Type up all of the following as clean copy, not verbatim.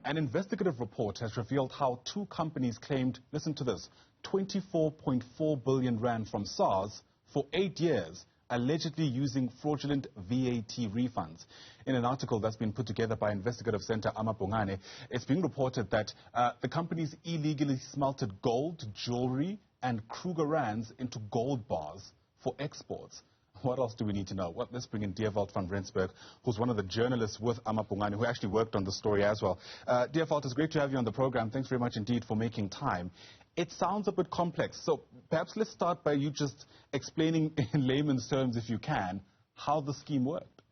An investigative report has revealed how two companies claimed, listen to this, 24.4 billion rand from SARS for 8 years, allegedly using fraudulent VAT refunds. In an article that's been put together by investigative center AmaBhungane, it's being reported that the companies illegally smelted gold, jewellery and Kruger Rands into gold bars for exports. What else do we need to know? Well, let's bring in Dewald van Rensburg, who's one of the journalists with AmaBhungane, who actually worked on the story as well. Dewald, it's great to have you on the program. Thanks very much indeed for making time. It sounds a bit complex, so perhaps let's start by you just explaining in layman's terms, if you can, how the scheme worked.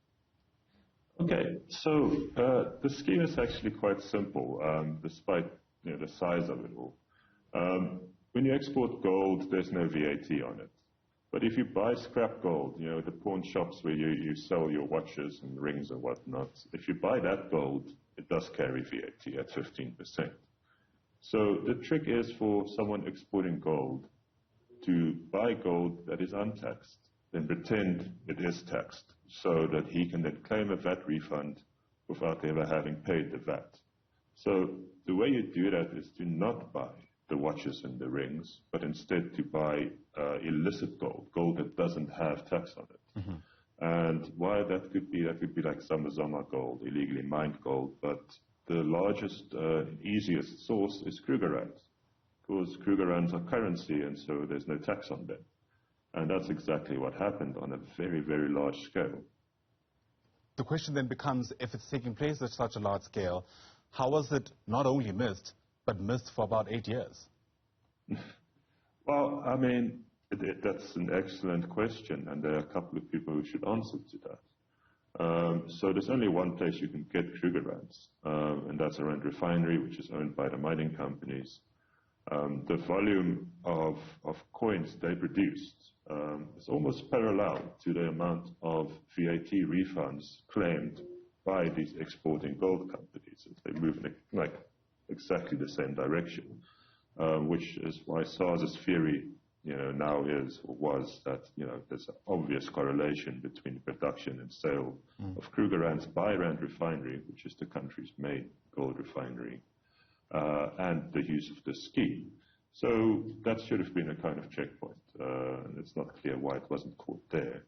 Okay, so the scheme is actually quite simple, despite the size of it all. When you export gold, there's no VAT on it. But if you buy scrap gold, the pawn shops where you sell your watches and rings and whatnot, if you buy that gold, it does carry VAT at 15%. So the trick is for someone exporting gold to buy gold that is untaxed, then pretend it is taxed, so that he can then claim a VAT refund without ever having paid the VAT. So the way you do that is to not buy the watches and the rings, but instead to buy illicit gold, gold that doesn't have tax on it. Mm-hmm. And why that could be like Zama gold, illegally mined gold, but the largest, easiest source is Kruger Rands, because Kruger Rands are currency and so there's no tax on them. And that's exactly what happened on a very, very large scale. The question then becomes, if it's taking place at such a large scale, how was it not only missed, but missed for about 8 years? Well, I mean, that's an excellent question, and there are a couple of people who should answer to that. So there's only one place you can get Kruger Rands, and that's around refinery, which is owned by the mining companies. The volume of coins they produced is almost parallel to the amount of VAT refunds claimed by these exporting gold companies. They move like exactly the same direction, which is why SARS's theory, now is or was that there's an obvious correlation between the production and sale of Kruger Rands by Rand Refinery, which is the country's main gold refinery, and the use of the scheme. So that should have been a kind of checkpoint, and it's not clear why it wasn't caught there.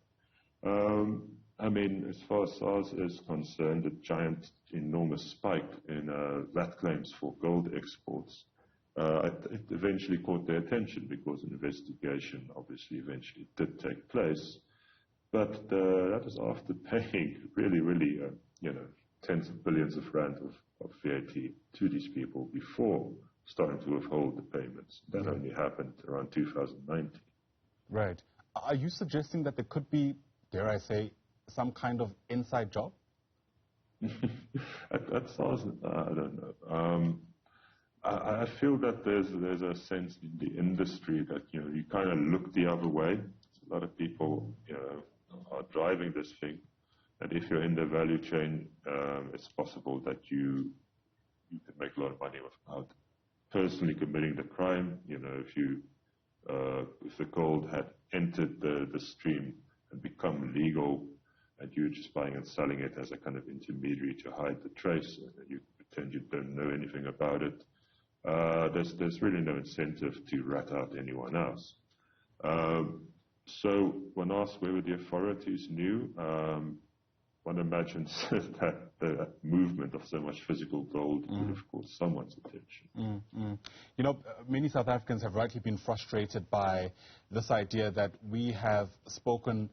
I mean, as far as SARS is concerned, a giant, enormous spike in VAT claims for gold exports, it eventually caught their attention because an investigation obviously eventually did take place. But that was after paying really, tens of billions of rand of VAT to these people before starting to withhold the payments. That only happened around 2019. Right. Are you suggesting that there could be, dare I say, some kind of inside job? At SARS, I don't know. I feel that there's a sense in the industry that you kind of look the other way. A lot of people are driving this thing, and if you're in the value chain, it's possible that you can make a lot of money without personally committing the crime. If the gold had entered the stream and become legal, and you're just buying and selling it as a kind of intermediary to hide the trace, and you pretend you don't know anything about it, there's really no incentive to rat out anyone else. So when asked whether the authorities knew, one imagines that the movement of so much physical gold would have caught someone's attention. Many South Africans have rightly been frustrated by this idea that we have spoken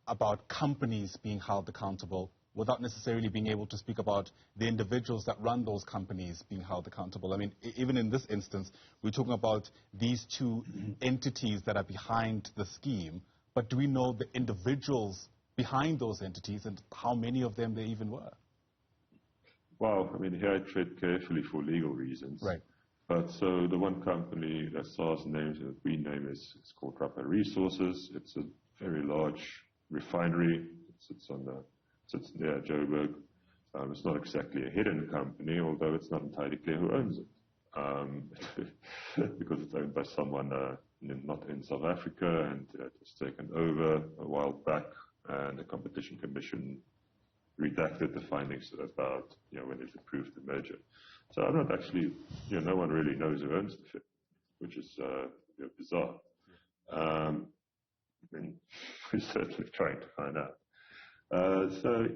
about companies being held accountable without necessarily being able to speak about the individuals that run those companies being held accountable. I mean, even in this instance, we're talking about these two entities that are behind the scheme, but do we know the individuals behind those entities and how many of them there even were? Well, I mean, here I tread carefully for legal reasons. Right. But so the one company that SARS names, that we name, is called Rapper Resources. It's a very large refinery. It sits near Joburg. It's not exactly a hidden company, although it's not entirely clear who owns it, because it's owned by someone not in South Africa, and it was taken over a while back, and the Competition Commission redacted the findings about when it approved the merger. So I'm not actually, no one really knows who owns the figure, which is bizarre. We're certainly trying to find out. The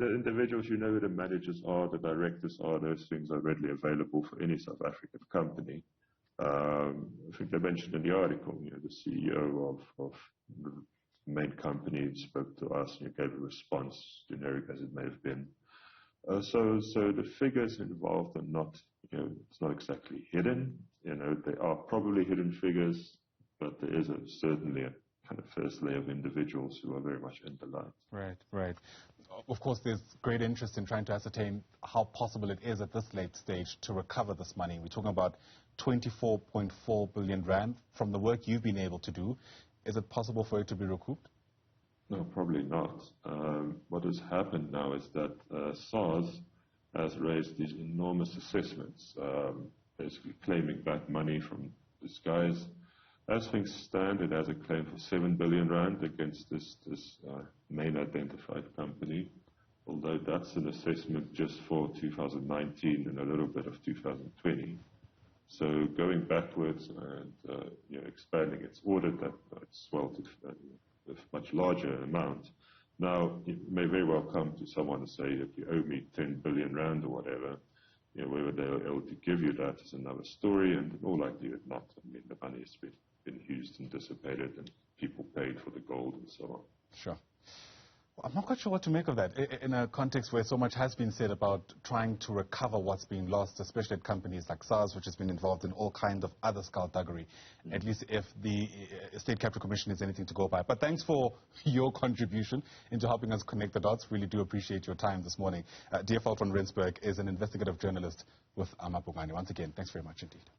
individuals, who the managers are, the directors are, those things are readily available for any South African company. I think they mentioned in the article, the CEO of the main company spoke to us and gave a response, generic as it may have been. So the figures involved are not, it's not exactly hidden. They are probably hidden figures, but there is certainly a kind of first layer of individuals who are very much in the light. Right. Of course, there's great interest in trying to ascertain how possible it is at this late stage to recover this money. We're talking about 24.4 billion rand. From the work you've been able to do, is it possible for it to be recouped? No, probably not. What has happened now is that SARS has raised these enormous assessments, basically claiming back money from these guys. As things stand, it has a claim for 7 billion rand against this main identified company, although that's an assessment just for 2019 and a little bit of 2020. So going backwards and expanding its audit, that it's swelled to a much larger amount. Now, it may very well come to someone and say, if you owe me 10 billion rand or whatever, whether they're able to give you that is another story, and in all likelihood not. I mean, the money has been used and dissipated, and people paid for the gold and so on. Sure. Well, I'm not quite sure what to make of that in a context where so much has been said about trying to recover what's been lost, especially at companies like SARS, which has been involved in all kinds of other skullduggery, at least if the State Capital Commission is anything to go by. But thanks for your contribution into helping us connect the dots. Really do appreciate your time this morning. Dewald van Rensburg is an investigative journalist with AmaBhungane. Once again, thanks very much indeed.